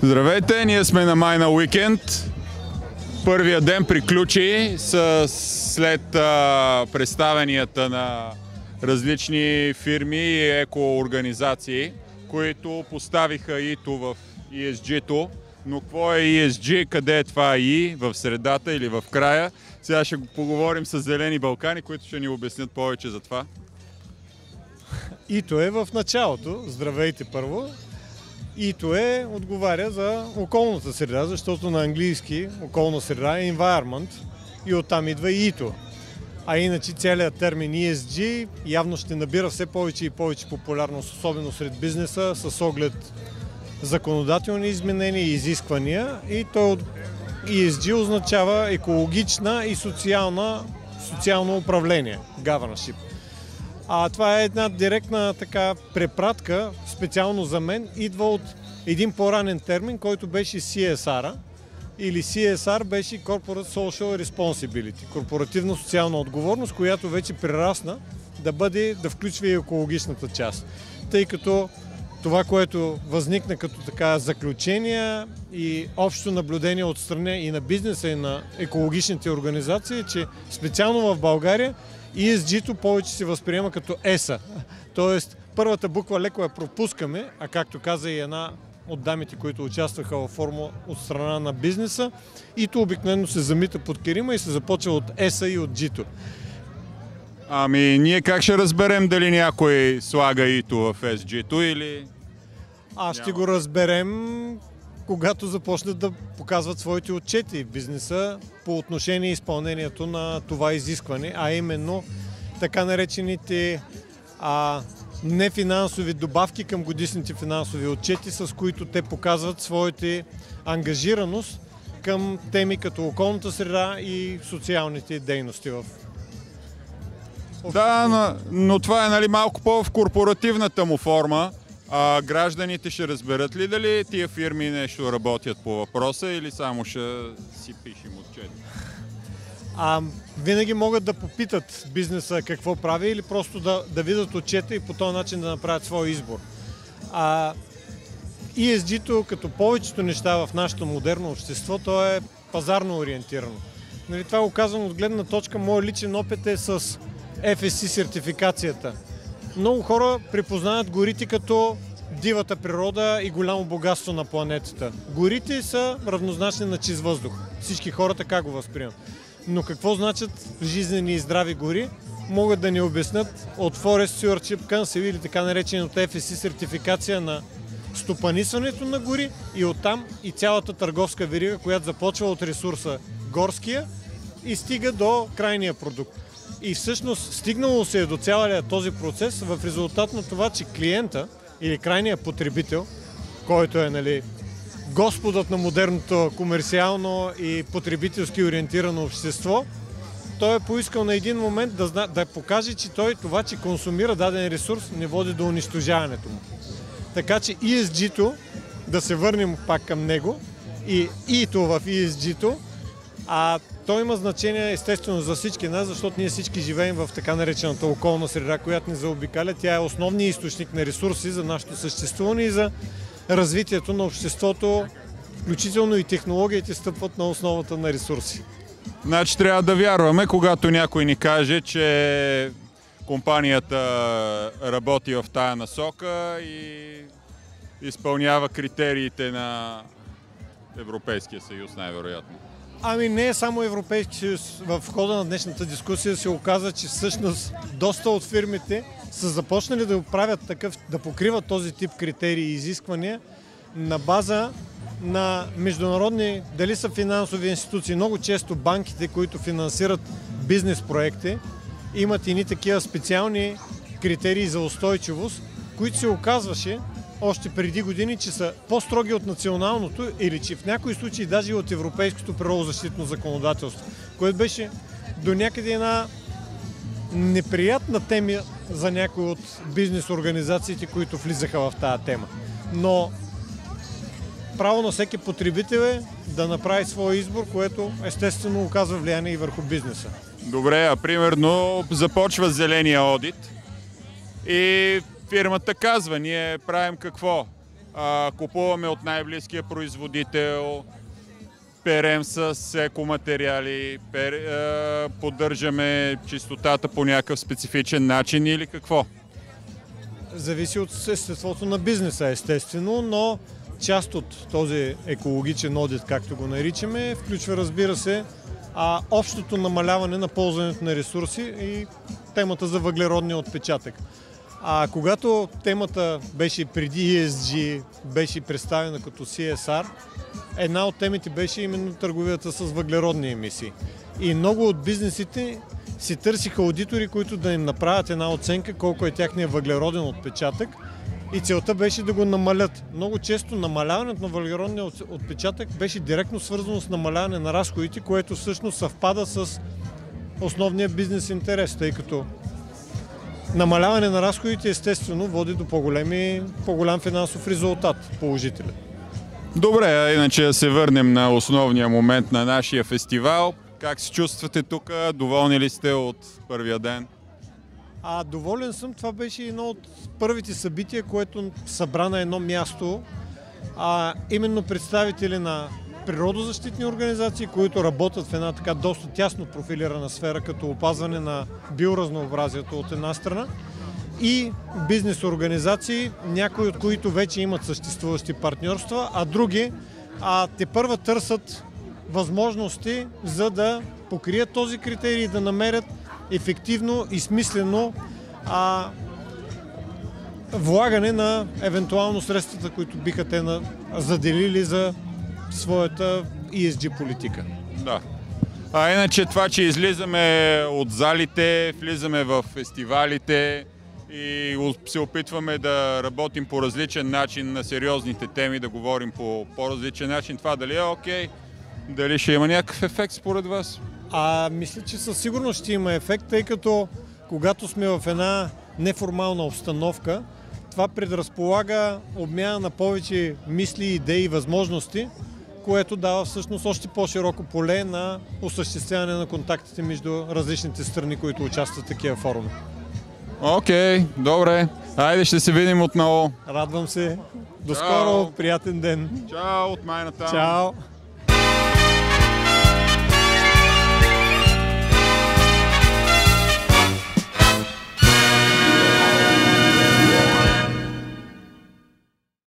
Здравейте, ние сме на Майна Уикенд. Първия ден приключи след представенията на различни фирми и екоорганизации, които поставиха ИТО в ESG-то. Но какво е ESG, къде е това И, в средата или в края? Сега ще поговорим с Зелени Балкани, които ще ни обяснят повече за това. ИТО е в началото. Здравейте първо. ИТО отговаря за околната среда, защото на английски околна среда е environment и оттам идва и ИТО. А иначе целият термин ESG явно ще набира все повече и повече популярност, особено сред бизнеса, с оглед законодателни изменения и изисквания. И той ESG означава екологична и социално управление, governorship. Това е една директна препратка, специално за мен, идва от един по-ранен термин, който беше CSR, или CSR беше Corporate Social Responsibility, корпоративна социална отговорност, която вече прерасна да включва и екологичната част. Тъй като това, което възникна като заключения и общо наблюдение от страна и на бизнеса, и на екологичните организации, че специално в България ESG-то повече се възприема като ЕСА. Тоест, първата буква леко я пропускаме, а както каза и една от дамите, които участваха във форума от страна на бизнеса, ИТО обикновено се замита под килима и се започва от ЕСА и от G-то. Ние как ще разберем дали някой слага ИТО в SG-то или... Ще го разберем, когато започнат да показват своите отчети в бизнеса по отношение изпълнението на това изискване, а именно така наречените нефинансови добавки към годишните финансови отчети, с които те показват своята ангажираност към теми като околната среда и социалните дейности в... Да, но това е малко по-в корпоративната му форма. Гражданите ще разберат ли дали тия фирми нещо работят по въпроса или само ще си пишем отчет? Винаги могат да попитат бизнеса какво прави или просто да видят отчета и по този начин да направят свой избор. ESG-то, като повечето неща в нашето модерно общество, то е пазарно ориентирано. Това го казвам от гледна точка, моят личен опит е с FSC сертификацията. Много хора припознават горите като дивата природа и голямо богатство на планетата. Горите са равнозначни на чист въздух. Всички хора така го възприемат. Но какво значат жизнени и здрави гори, могат да ни обяснат от Forest Stewardship Council или така наречената FSC сертификация на стопанисването на гори и оттам и цялата търговска верига, която започва от ресурса горския и стига до крайния продукт. И всъщност стигнало се е до цялия този процес в резултат на това, че клиента или крайният потребител, който е господът на модерното комерциално и потребителски ориентирано общество, той е поискал на един момент да покаже, че това, че консумира даден ресурс, не води до унищожаването му. Така че ESG-то, да се върнем пак към него, и ИТО в ESG-то, той има значение естествено за всички нас, защото ние всички живеем в така наречената околна среда, която ни заобикаля. Тя е основният източник на ресурси за нашето съществуване и за развитието на обществото, включително и технологиите стъпват на основата на ресурси. Значи трябва да вярваме, когато някой ни каже, че компанията работи в тая насока и изпълнява критериите на Европейския съюз, най-вероятно. Не е само Европейски съюз. В хода на днешната дискусия се оказа, че всъщност доста от фирмите са започнали да правят да покриват този тип критерии и изисквания на база на международни, дали са финансови институции. Много често банките, които финансират бизнес проекти, имат и такива специални критерии за устойчивост, които се оказваше още преди години, че са по-строги от националното или че в някои случаи даже и от европейското природозащитно законодателство, което беше до някъде една неприятна тема за някои от бизнес организациите, които влизаха в тази тема. Но право на всеки потребител е да направи своя избор, което естествено оказва влияние и върху бизнеса. Добре, примерно започва зеления одит и фирмата казва, ние правим какво? купуваме от най-близкия производител, перем с екоматериали, поддържаме чистотата по някакъв специфичен начин или какво? Зависи от естеството на бизнеса, естествено, но част от този екологичен одит, както го наричаме, включва, разбира се, общото намаляване на ползването на ресурси и темата за въглеродния отпечатък. Когато темата беше преди ESG, беше представена като CSR, една от темите беше именно търговията с въглеродни емисии. И много от бизнесите си търсиха аудитори, които да им направят една оценка колко е тяхният въглероден отпечатък и целта беше да го намалят. Много често намаляването на въглеродния отпечатък беше директно свързано с намаляване на разходите, което всъщност съвпада с основния бизнес интерес, тъй като намаляване на разходите естествено води до по-голям финансов резултат, положителен. Добре, иначе да се върнем на основния момент на нашия фестивал. Как се чувствате тук? Доволни ли сте от първия ден? Доволен съм. Това беше едно от първите събития, което събра на едно място. Именно представители на природозащитни организации, които работят в една така доста тясно профилирана сфера, като опазване на биоразнообразието от една страна, и бизнес организации, някои от които вече имат съществуващи партньорства, а други тепърва търсят възможности, за да покрият този критерий и да намерят ефективно и смислено влагане на евентуално средствата, които биха те заделили за своята ESG политика. Да. Иначе това, че излизаме от залите, влизаме в фестивалите и се опитваме да работим по различен начин на сериозните теми, да говорим по по-различен начин, това дали е окей? Дали ще има някакъв ефект според вас? Мисля, че със сигурност ще има ефект, тъй като когато сме в една неформална обстановка, това предразполага обмяна на повече мисли, идеи и възможности, което дава всъщност още по-широко поле на осъществяване на контактите между различните страни, които участват в такива форуми. Окей, добре. Айде, ще се видим отново. Радвам се. До скоро, приятен ден. Чао от Майнатаун. Чао.